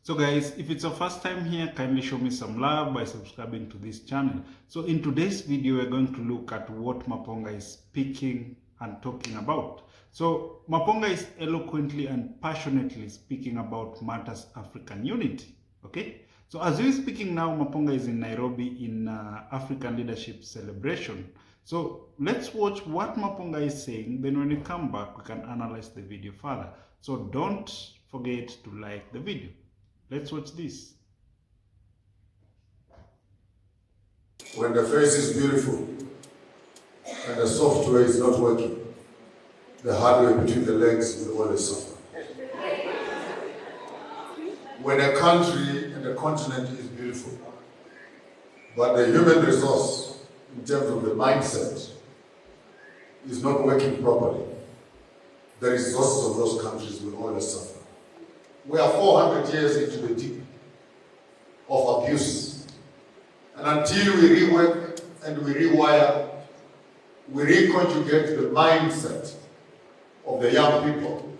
So guys, if it's your first time here, kindly show me some love by subscribing to this channel. So in today's video, we're going to look at what Maponga is speaking and talking about. So Maponga is eloquently and passionately speaking about matters African unity. Okay, so as we're speaking now, Maponga is in Nairobi in African Leadership Celebration. So let's watch what Maponga is saying. Then when we come back, we can analyze the video further. So don't forget to like the video. Let's watch this. When the face is beautiful and the software is not working, the hardware between the legs will always suffer. When a country and a continent is beautiful, but the human resource in terms of the mindset is not working properly, the resources of those countries will always suffer. We are 400 years into the deep of abuse. And until we rework and we rewire, we reconjugate the mindset of the young people,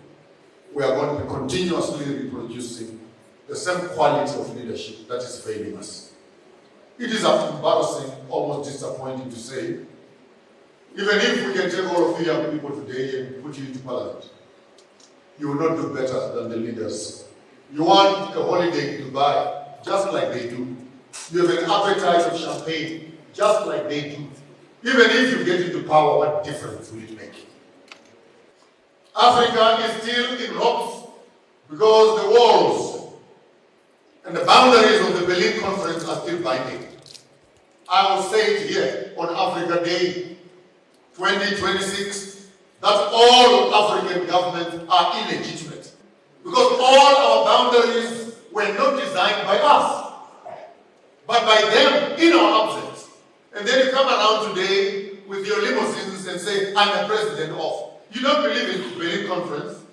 we are going to be continuously reproducing the same quality of leadership that is failing us. It is embarrassing, almost disappointing to say, even if we can take all of you young people today and put you into parliament, you will not do better than the leaders. You want a holiday in Dubai, just like they do. You have an appetite of champagne, just like they do. Even if you get into power, what difference will it make? Africa is still in ropes because the walls and the boundaries of the Berlin Conference are still binding. I will say it here on Africa Day 2026, that all African governments are illegitimate because all our boundaries were not designed by us, but by them in our absence. And then you come around today with your limousines and say, I'm the president of. You don't believe in the Berlin Conference,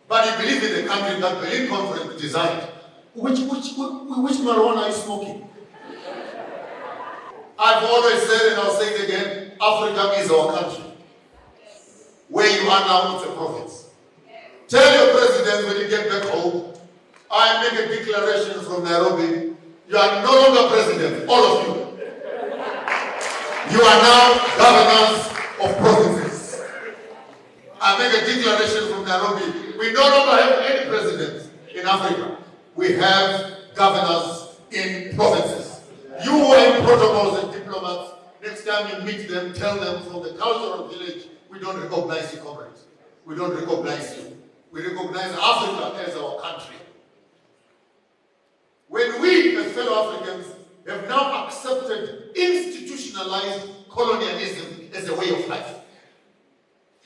but you believe in the country that Berlin Conference designed. Which marijuana are you smoking? I've always said, and I'll say it again, Africa is our country. Where you are now, it's a province. Tell your president when you get back home, I make a declaration from Nairobi, you are no longer president, all of you. You are now governors of provinces. I make a declaration from Nairobi, we no longer have any presidents in Africa. We have governors in provinces. You who are in protocols and diplomats, next time you meet them, tell them from the cultural village, we don't recognize you, comrades. We don't recognize you. We recognize Africa as our country. When we, as fellow Africans, have now accepted institutionalized colonialism as a way of life,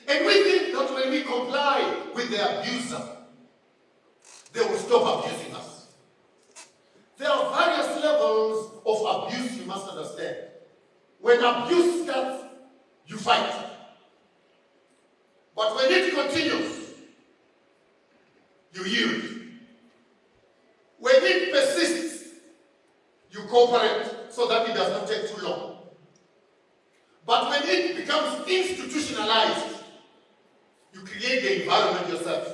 and we think that when we comply with the abuser, they will stop abusing us. There are various levels of abuse you must understand. When abuse starts, you fight. But when it continues, you yield. When it persists, you cooperate so that it does not take too long. But when it becomes institutionalized, you create the environment yourself.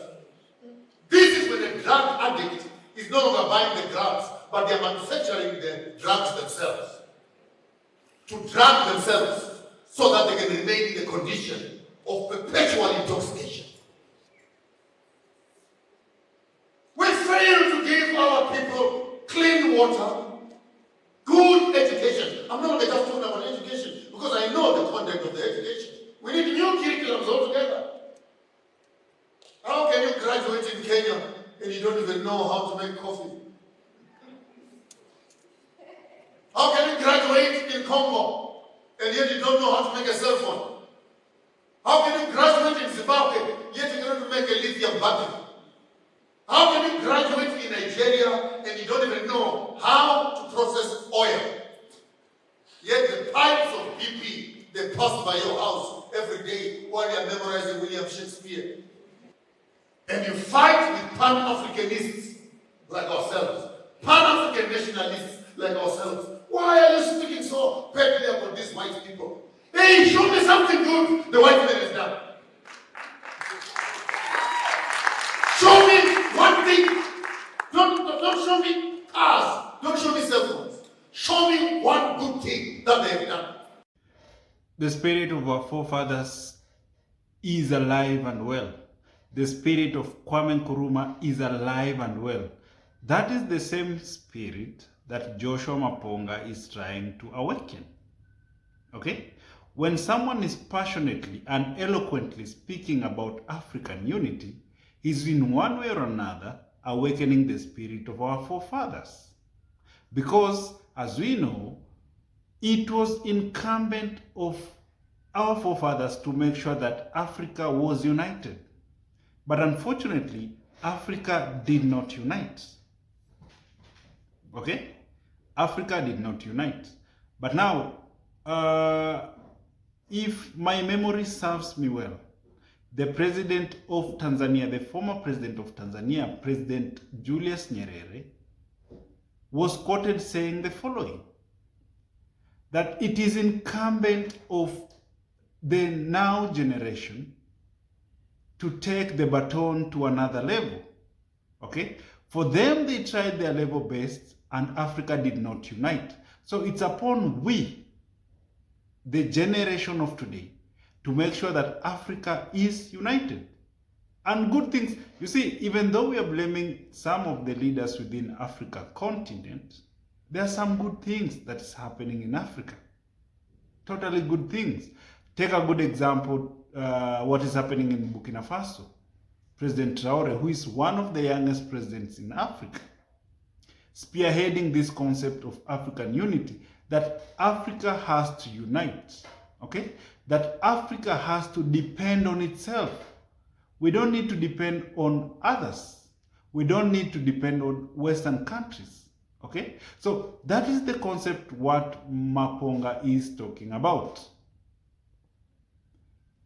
This is when a drug addict is no longer buying the drugs, but they are manufacturing the drugs themselves. To drug themselves so that they can remain in the condition of perpetual intoxication. We fail to give our people clean water, good education. I'm not just talking about education because I know the content of the education. We need new curriculums altogether. How can you graduate in Kenya and you don't even know how to make coffee? How can you graduate in Congo and yet you don't know how to make a cell phone? How can you graduate in Zimbabwe yet you don't make a lithium battery? How can you graduate in Nigeria and you don't even know how to process oil? Yet the pipes of BP, they pass by your house every day while you're memorizing William Shakespeare. And you fight with Pan-Africanists like ourselves, Pan-African nationalists like ourselves. Why are you speaking so badly about these white people? Hey, show me something good the white man has done. Show me one thing. Don't show me the spirit of our forefathers is alive and well. The spirit of Kwame Nkrumah is alive and well. That is the same spirit that Joshua Maponga is trying to awaken. Okay? When someone is passionately and eloquently speaking about African unity, he's in one way or another awakening the spirit of our forefathers. Because, as we know, it was incumbent of our forefathers to make sure that Africa was united. But unfortunately, Africa did not unite. Okay? Africa did not unite. But now, if my memory serves me well, the president of Tanzania, the former president of Tanzania, President Julius Nyerere, was quoted saying the following, that it is incumbent of the now generation to take the baton to another level. Okay? For them, they tried their level best and Africa did not unite. So it's upon we, the generation of today, to make sure that Africa is united. And good things, you see, even though we are blaming some of the leaders within Africa continent, there are some good things that is happening in Africa. Totally good things. Take a good example, what is happening in Burkina Faso. President Traore, who is one of the youngest presidents in Africa, spearheading this concept of African unity, that Africa has to unite, okay? That Africa has to depend on itself. We don't need to depend on others. We don't need to depend on Western countries, okay? So that is the concept what Maponga is talking about.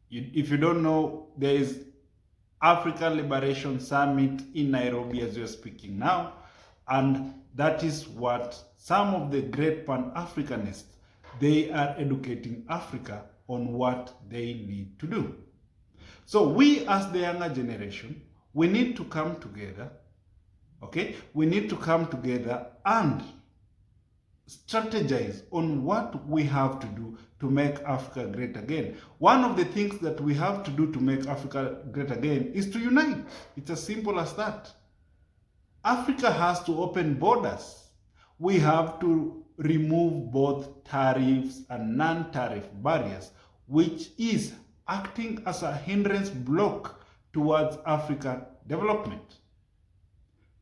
If you don't know, there is African Liberation Summit in Nairobi as we are speaking now, and that is what some of the great Pan-Africanists, they are educating Africa on what they need to do. So we as the younger generation, we need to come together, okay? We need to come together and strategize on what we have to do to make Africa great again. One of the things that we have to do to make Africa great again is to unite. It's as simple as that. Africa has to open borders. We have to remove both tariffs and non-tariff barriers, which is acting as a hindrance block towards African development.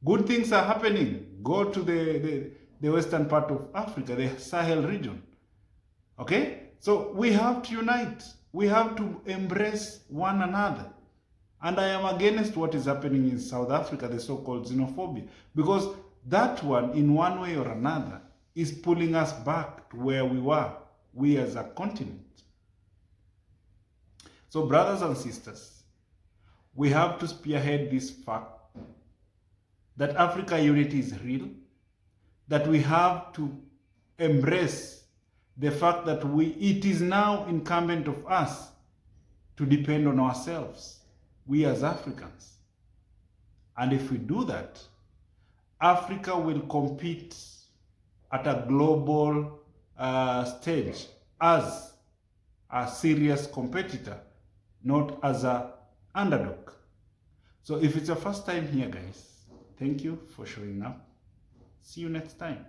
Good things are happening. Go to the western part of Africa, the Sahel region. Okay? So we have to unite. We have to embrace one another. And I am against what is happening in South Africa, the so-called xenophobia, because that one, in one way or another, is pulling us back to where we were, we as a continent. So brothers and sisters, we have to spearhead this fact that Africa unity is real, that we have to embrace the fact that it is now incumbent of us to depend on ourselves, we as Africans. And if we do that, Africa will compete at a global stage as a serious competitor, not as an underdog. So if it's your first time here, guys, thank you for showing up. See you next time.